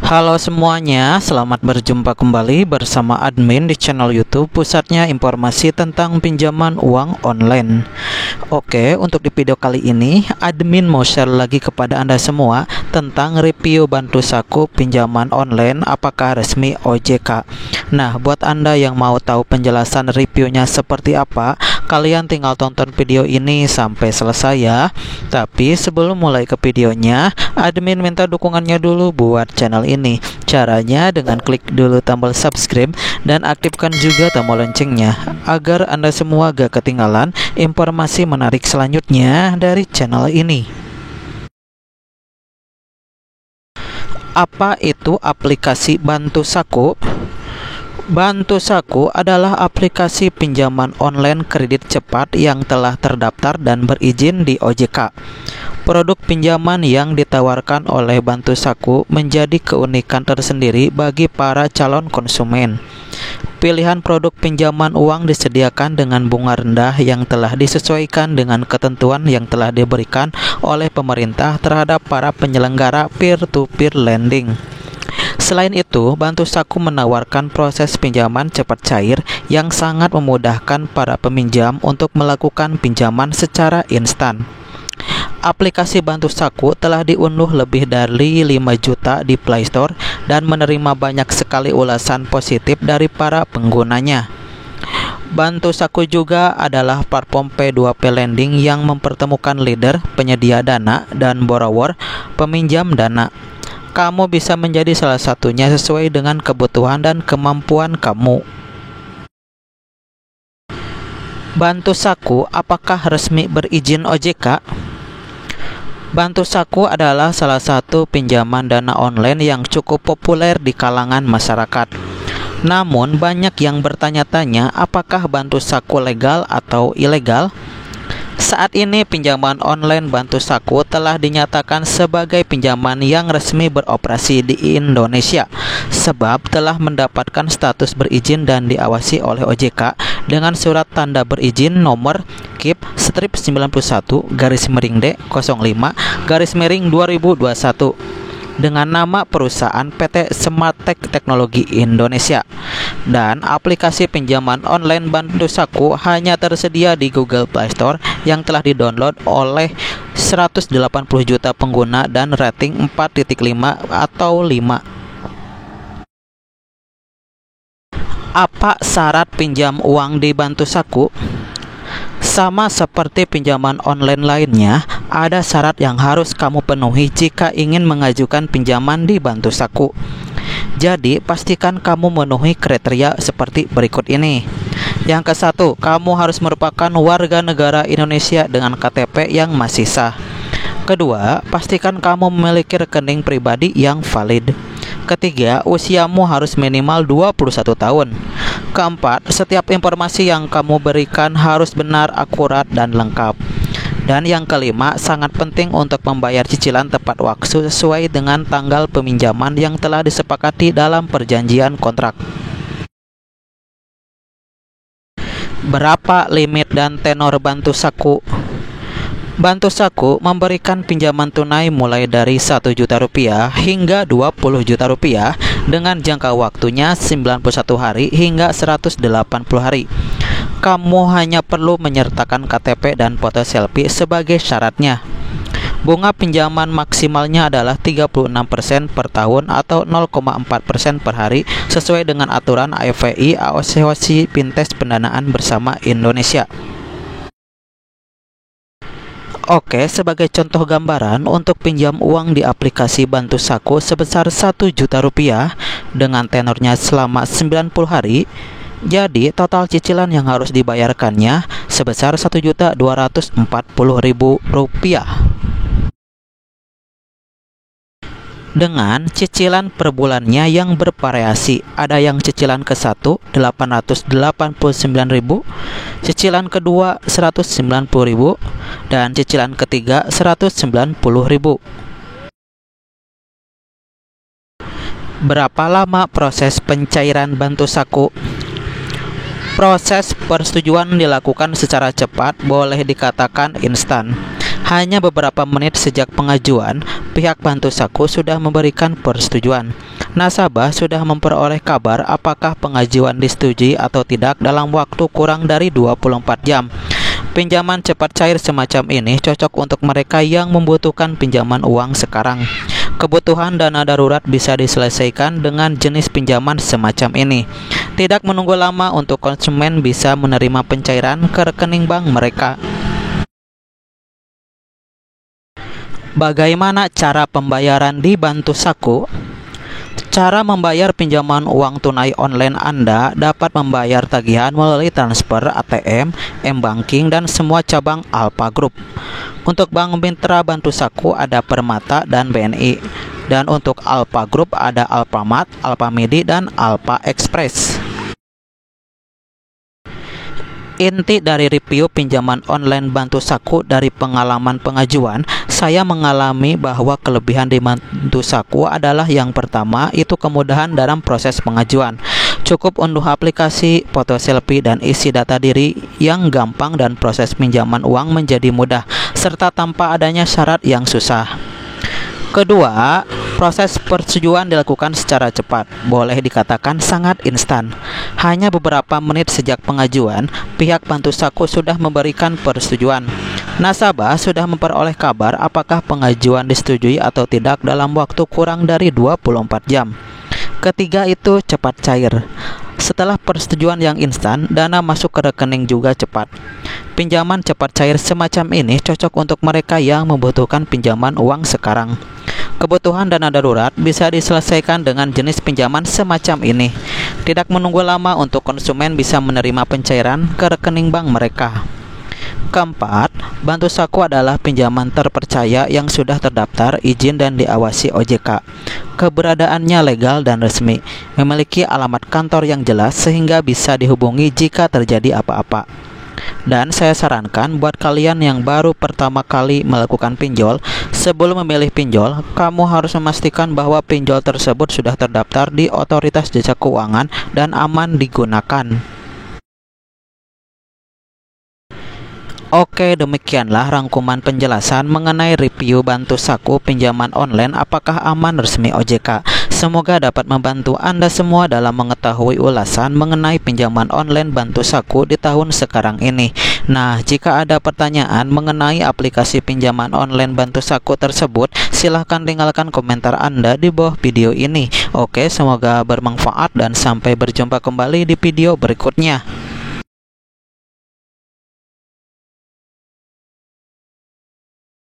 Halo semuanya, selamat berjumpa kembali bersama admin di channel YouTube pusatnya informasi tentang pinjaman uang online. Oke, untuk di video kali ini admin mau share lagi kepada Anda semua tentang review Bantu Saku pinjaman online apakah resmi OJK. Nah, buat Anda yang mau tahu penjelasan reviewnya seperti apa, kalian tinggal tonton video ini sampai selesai ya. Tapi sebelum mulai ke videonya, admin minta dukungannya dulu buat channel ini. Caranya dengan klik dulu tombol subscribe dan aktifkan juga tombol loncengnya agar Anda semua gak ketinggalan informasi menarik selanjutnya dari channel ini. Apa itu aplikasi Bantu Saku? Bantu Saku adalah aplikasi pinjaman online kredit cepat yang telah terdaftar dan berizin di OJK. Produk pinjaman yang ditawarkan oleh Bantu Saku menjadi keunikan tersendiri bagi para calon konsumen. Pilihan produk pinjaman uang disediakan dengan bunga rendah yang telah disesuaikan dengan ketentuan yang telah diberikan oleh pemerintah terhadap para penyelenggara peer-to-peer lending. Selain itu, Bantu Saku menawarkan proses pinjaman cepat cair yang sangat memudahkan para peminjam untuk melakukan pinjaman secara instan. Aplikasi Bantu Saku telah diunduh lebih dari 5 juta di Play Store dan menerima banyak sekali ulasan positif dari para penggunanya. Bantu Saku juga adalah platform P2P lending yang mempertemukan leader, penyedia dana, dan borrower, peminjam dana. Kamu bisa menjadi salah satunya sesuai dengan kebutuhan dan kemampuan kamu. Bantu Saku apakah resmi berizin OJK? Bantu Saku adalah salah satu pinjaman dana online yang cukup populer di kalangan masyarakat. Namun banyak yang bertanya-tanya apakah Bantu Saku legal atau ilegal? Saat ini pinjaman online Bantu Saku telah dinyatakan sebagai pinjaman yang resmi beroperasi di Indonesia sebab telah mendapatkan status berizin dan diawasi oleh OJK dengan surat tanda berizin nomor KIP-91-D05-2021 dengan nama perusahaan PT Smartech Teknologi Indonesia. Dan aplikasi pinjaman online Bantu Saku hanya tersedia di Google Play Store yang telah didownload oleh 180 juta pengguna dan rating 4.5 atau 5. Apa syarat pinjam uang di Bantu Saku? Sama seperti pinjaman online lainnya, ada syarat yang harus kamu penuhi jika ingin mengajukan pinjaman di Bantu Saku. Jadi, pastikan kamu memenuhi kriteria seperti berikut ini. Yang ke-1, kamu harus merupakan warga negara Indonesia dengan KTP yang masih sah. Kedua, pastikan kamu memiliki rekening pribadi yang valid. Ketiga, usiamu harus minimal 21 tahun. Keempat, setiap informasi yang kamu berikan harus benar, akurat, dan lengkap. Dan yang kelima, sangat penting untuk membayar cicilan tepat waktu sesuai dengan tanggal peminjaman yang telah disepakati dalam perjanjian kontrak. Berapa limit dan tenor Bantu Saku? Bantu Saku memberikan pinjaman tunai mulai dari Rp1.000.000 hingga Rp20.000.000 dengan jangka waktunya 91 hari hingga 180 hari. Kamu hanya perlu menyertakan KTP dan foto selfie sebagai syaratnya. Bunga pinjaman maksimalnya adalah 36% per tahun atau 0,4% per hari sesuai dengan aturan AFPI Asosiasi Fintech Pendanaan Bersama Indonesia. Oke, sebagai contoh gambaran untuk pinjam uang di aplikasi Bantu Saku sebesar Rp1 juta dengan tenornya selama 90 hari. Jadi total cicilan yang harus dibayarkannya sebesar Rp1.240.000 dengan cicilan per bulannya yang bervariasi. Ada yang cicilan ke-1 Rp889.000, cicilan kedua Rp190.000, dan cicilan ketiga Rp190.000. Berapa lama proses pencairan Bantu Saku? Proses persetujuan dilakukan secara cepat, boleh dikatakan instan. Hanya beberapa menit sejak pengajuan, pihak Bantu Saku sudah memberikan persetujuan. Nasabah sudah memperoleh kabar apakah pengajuan disetujui atau tidak dalam waktu kurang dari 24 jam. Pinjaman cepat cair semacam ini cocok untuk mereka yang membutuhkan pinjaman uang sekarang. Kebutuhan dana darurat bisa diselesaikan dengan jenis pinjaman semacam ini. Tidak menunggu lama untuk konsumen bisa menerima pencairan ke rekening bank mereka. Bagaimana cara pembayaran di Bantu Saku? Cara membayar pinjaman uang tunai online Anda dapat membayar tagihan melalui transfer ATM, M-Banking, dan semua cabang Alfa Group. Untuk bank mitra Bantu Saku ada Permata dan BNI. Dan untuk Alfa Group ada Alfamart, Alfamidi, dan Alfa Express. Inti dari review pinjaman online Bantu Saku dari pengalaman pengajuan, saya mengalami bahwa kelebihan di Bantu Saku adalah yang pertama itu kemudahan dalam proses pengajuan. Cukup unduh aplikasi, foto selfie, dan isi data diri yang gampang dan proses pinjaman uang menjadi mudah, serta tanpa adanya syarat yang susah. Kedua, proses persetujuan dilakukan secara cepat, boleh dikatakan sangat instan. Hanya beberapa menit sejak pengajuan, pihak Bantu Saku sudah memberikan persetujuan. Nasabah sudah memperoleh kabar apakah pengajuan disetujui atau tidak dalam waktu kurang dari 24 jam. Ketiga itu cepat cair. Setelah persetujuan yang instan, dana masuk ke rekening juga cepat. Pinjaman cepat cair semacam ini cocok untuk mereka yang membutuhkan pinjaman uang sekarang. Kebutuhan dana darurat bisa diselesaikan dengan jenis pinjaman semacam ini. Tidak menunggu lama untuk konsumen bisa menerima pencairan ke rekening bank mereka. Keempat, Bantu Saku adalah pinjaman terpercaya yang sudah terdaftar, izin, dan diawasi OJK. Keberadaannya legal dan resmi, memiliki alamat kantor yang jelas sehingga bisa dihubungi jika terjadi apa-apa. Dan saya sarankan buat kalian yang baru pertama kali melakukan pinjol, sebelum memilih pinjol, kamu harus memastikan bahwa pinjol tersebut sudah terdaftar di Otoritas Jasa Keuangan dan aman digunakan. Oke, demikianlah rangkuman penjelasan mengenai review Bantu Saku pinjaman online apakah aman resmi OJK. Semoga dapat membantu Anda semua dalam mengetahui ulasan mengenai pinjaman online Bantu Saku di tahun sekarang ini. Nah, jika ada pertanyaan mengenai aplikasi pinjaman online Bantu Saku tersebut, silahkan tinggalkan komentar Anda di bawah video ini. Oke, semoga bermanfaat dan sampai berjumpa kembali di video berikutnya.